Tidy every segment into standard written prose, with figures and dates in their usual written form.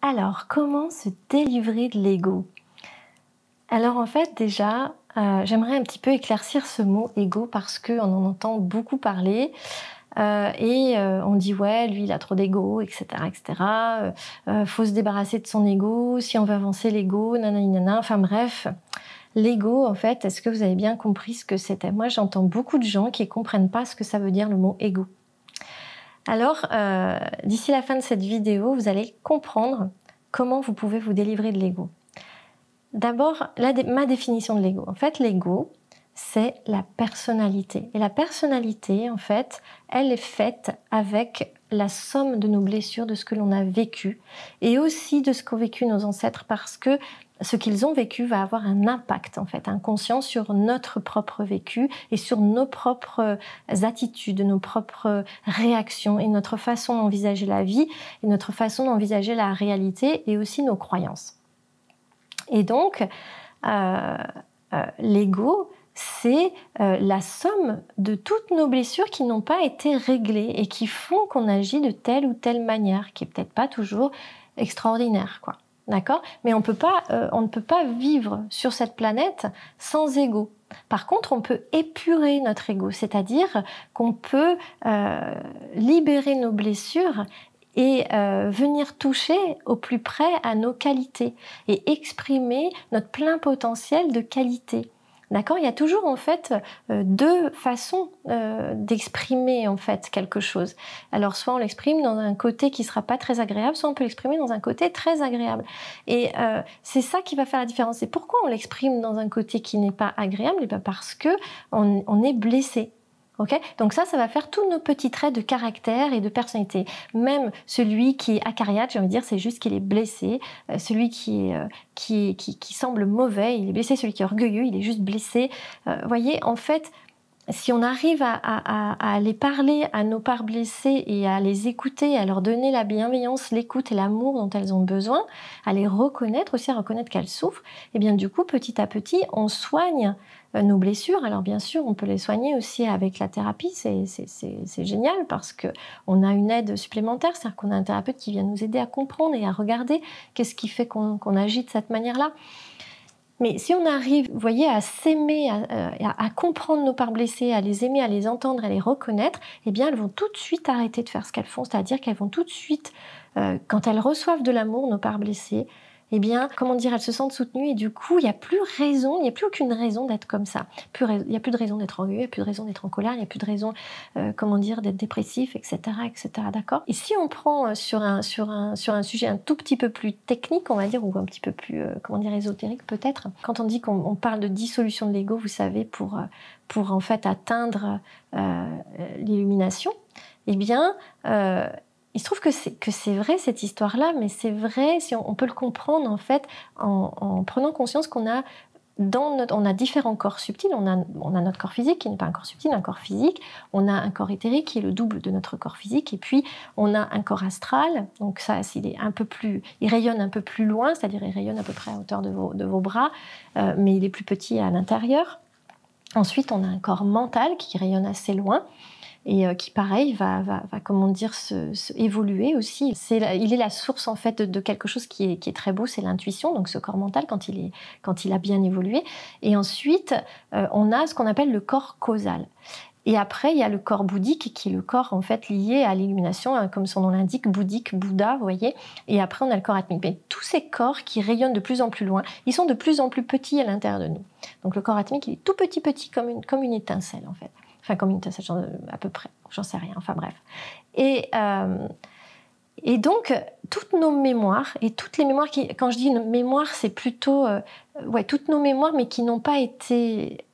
Alors, comment se délivrer de l'ego? Alors en fait, déjà, j'aimerais un petit peu éclaircir ce mot ego parce qu'on en entend beaucoup parler. On dit ouais, lui il a trop d'ego, etc., etc. Faut se débarrasser de son ego si on veut avancer l'ego, nanani nana. Enfin bref, l'ego en fait, est-ce que vous avez bien compris ce que c'était? Moi, j'entends beaucoup de gens qui comprennent pas ce que ça veut dire le mot ego. Alors, d'ici la fin de cette vidéo, vous allez comprendre comment vous pouvez vous délivrer de l'ego. D'abord, ma définition de l'ego. En fait, l'ego, c'est la personnalité. Et la personnalité, en fait, elle est faite avec la somme de nos blessures, de ce que l'on a vécu, et aussi de ce qu'ont vécu nos ancêtres, parce que ce qu'ils ont vécu va avoir un impact, en fait, inconscient sur notre propre vécu et sur nos propres attitudes, nos propres réactions et notre façon d'envisager la vie et notre façon d'envisager la réalité et aussi nos croyances. Et donc, l'ego, c'est la somme de toutes nos blessures qui n'ont pas été réglées et qui font qu'on agit de telle ou telle manière, qui est peut-être pas toujours extraordinaire, quoi. D'accord ? Mais on ne peut pas vivre sur cette planète sans ego. Par contre, on peut épurer notre ego, c'est-à-dire qu'on peut libérer nos blessures et venir toucher au plus près à nos qualités et exprimer notre plein potentiel de qualité. D'accord ? Il y a toujours en fait deux façons d'exprimer en fait quelque chose. Alors soit on l'exprime dans un côté qui sera pas très agréable, soit on peut l'exprimer dans un côté très agréable. Et c'est ça qui va faire la différence. Et pourquoi on l'exprime dans un côté qui n'est pas agréable ? Et bien parce que on est blessé. Okay ? Donc ça va faire tous nos petits traits de caractère et de personnalité. Même celui qui est acariâtre, j'ai envie de dire, c'est juste qu'il est blessé. Celui qui semble mauvais, il est blessé. Celui qui est orgueilleux, il est juste blessé. Voyez, en fait, si on arrive à aller parler à nos parts blessées et à les écouter, à leur donner la bienveillance, l'écoute et l'amour dont elles ont besoin, à les reconnaître aussi, à reconnaître qu'elles souffrent, et bien du coup, petit à petit, on soigne nos blessures. Alors bien sûr, on peut les soigner aussi avec la thérapie, c'est génial parce qu'on a une aide supplémentaire, c'est-à-dire qu'on a un thérapeute qui vient nous aider à comprendre et à regarder qu'est-ce qui fait qu'on agit de cette manière-là. Mais si on arrive, vous voyez, à s'aimer, à comprendre nos parts blessées, à les aimer, à les entendre, à les reconnaître, eh bien, elles vont tout de suite arrêter de faire ce qu'elles font. C'est-à-dire qu'elles vont tout de suite, quand elles reçoivent de l'amour, nos parts blessées, eh bien, comment dire, elles se sentent soutenues et du coup, il n'y a plus aucune raison d'être comme ça. Il n'y a plus de raison d'être orgueilleux, il n'y a plus de raison d'être en colère, il n'y a plus de raison, d'être dépressif, etc., etc., d'accord ? Et si on prend sur un sujet un tout petit peu plus technique, on va dire, ou un petit peu plus, ésotérique peut-être, quand on dit qu'on parle de dissolution de l'ego, vous savez, pour en fait atteindre l'illumination, eh bien, il se trouve que c'est vrai cette histoire-là, mais c'est vrai si on peut le comprendre en fait en prenant conscience qu'on a on a différents corps subtils. On a notre corps physique qui n'est pas un corps subtil, un corps physique. On a un corps éthérique qui est le double de notre corps physique. Et puis, on a un corps astral. Donc ça, il rayonne un peu plus loin, c'est-à-dire il rayonne à peu près à hauteur de vos bras, mais il est plus petit à l'intérieur. Ensuite, on a un corps mental qui rayonne assez loin. Et qui pareil va comment dire évoluer aussi. Il est la source en fait de quelque chose qui est très beau, c'est l'intuition, donc ce corps mental quand il a bien évolué. Et ensuite on a ce qu'on appelle le corps causal. Et après il y a le corps bouddhique qui est le corps en fait lié à l'illumination, hein, comme son nom l'indique, bouddhique, Bouddha, vous voyez. Et après on a le corps atmique. Mais tous ces corps qui rayonnent de plus en plus loin, ils sont de plus en plus petits à l'intérieur de nous. Donc le corps atmique il est tout petit comme une étincelle en fait. Enfin, comme une étincelle, à peu près, j'en sais rien, enfin bref. Et donc, toutes nos mémoires, et toutes les mémoires quand je dis une mémoire, c'est plutôt, toutes nos mémoires, mais qui n'ont pas été,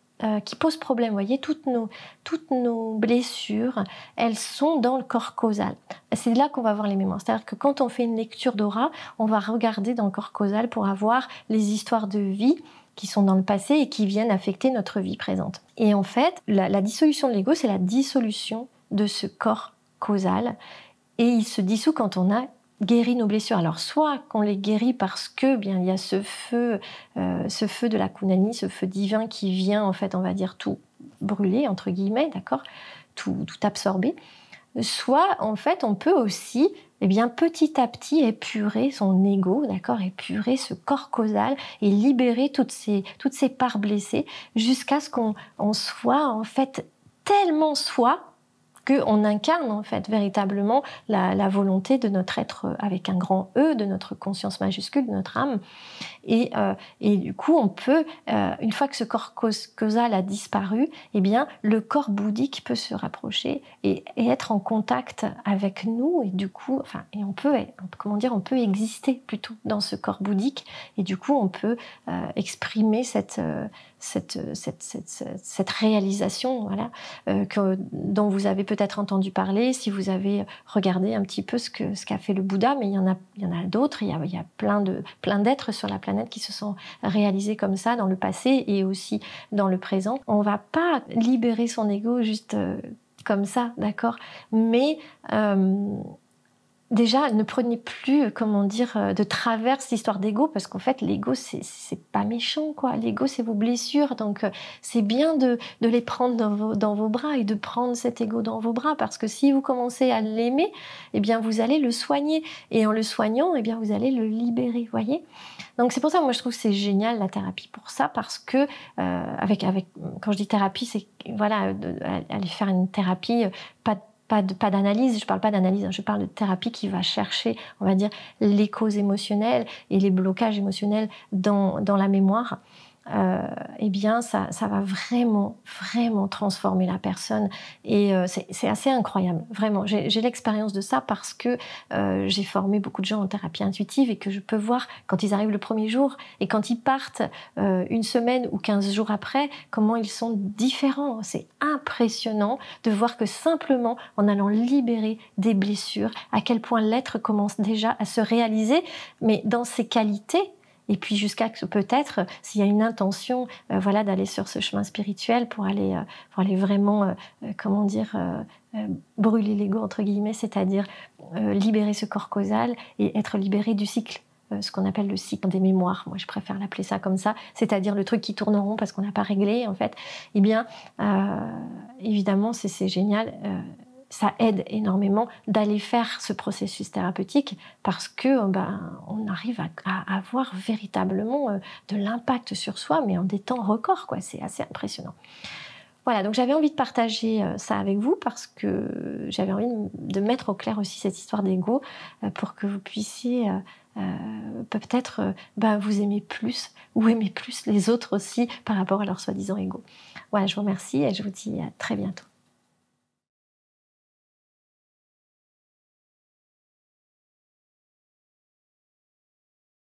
qui posent problème, vous voyez, toutes nos blessures, elles sont dans le corps causal. C'est là qu'on va voir les mémoires. C'est-à-dire que quand on fait une lecture d'aura, on va regarder dans le corps causal pour avoir les histoires de vie qui sont dans le passé et qui viennent affecter notre vie présente. Et en fait, la dissolution de l'ego, c'est la dissolution de ce corps causal. Et il se dissout quand on a guéri nos blessures. Alors, soit qu'on les guérit parce que, bien, il y a ce feu de la Kundalini, ce feu divin qui vient, en fait, on va dire, tout brûler, entre guillemets, d'accord ? Tout absorber. soit en fait on peut aussi petit à petit épurer son ego, d'accord, épurer ce corps causal et libérer toutes ces parts blessées jusqu'à ce qu'on soit en fait tellement soi qu'on incarne en fait véritablement la volonté de notre être avec un grand E, de notre conscience majuscule, de notre âme. Et du coup, on peut, une fois que ce corps causal a disparu, le corps bouddhique peut se rapprocher et être en contact avec nous. Et du coup, on peut exister plutôt dans ce corps bouddhique. Et du coup, on peut exprimer cette réalisation, voilà, dont vous avez peut-être entendu parler si vous avez regardé un petit peu ce qu'a fait le Bouddha, mais il y en a d'autres. Il y a plein d'êtres sur la planète qui se sont réalisés comme ça dans le passé et aussi dans le présent. On va pas libérer son ego juste comme ça, d'accord, mais déjà, ne prenez plus, de travers cette histoire d'ego, parce qu'en fait, l'ego, c'est pas méchant, quoi. L'ego, c'est vos blessures, donc c'est bien de les prendre dans vos bras et de prendre cet ego dans vos bras, parce que si vous commencez à l'aimer, vous allez le soigner, et en le soignant, vous allez le libérer, voyez. Donc c'est pour ça, moi, je trouve que c'est génial la thérapie pour ça, parce que quand je dis thérapie, c'est aller faire une thérapie, pas d'analyse, je parle pas d'analyse, je parle de thérapie qui va chercher, on va dire, les causes émotionnelles et les blocages émotionnels dans la mémoire. Ça va vraiment transformer la personne et c'est assez incroyable, vraiment. J'ai l'expérience de ça parce que j'ai formé beaucoup de gens en thérapie intuitive et que je peux voir quand ils arrivent le premier jour et quand ils partent une semaine ou 15 jours après, comment ils sont différents. C'est impressionnant de voir que simplement en allant libérer des blessures, à quel point l'être commence déjà à se réaliser, mais dans ses qualités. Et puis jusqu'à que peut-être, s'il y a une intention, d'aller sur ce chemin spirituel pour aller vraiment, brûler l'ego entre guillemets, c'est-à-dire libérer ce corps causal et être libéré du cycle. Ce qu'on appelle le cycle des mémoires, moi je préfère l'appeler ça comme ça, c'est-à-dire le truc qui tourne en rond parce qu'on n'a pas réglé en fait. Évidemment c'est génial. Ça aide énormément d'aller faire ce processus thérapeutique parce que on arrive à avoir véritablement de l'impact sur soi, mais en des temps records, quoi. C'est assez impressionnant. Voilà, donc j'avais envie de partager ça avec vous parce que j'avais envie de mettre au clair aussi cette histoire d'ego pour que vous puissiez peut-être vous aimer plus ou aimer plus les autres aussi par rapport à leur soi-disant ego. Voilà, je vous remercie et je vous dis à très bientôt.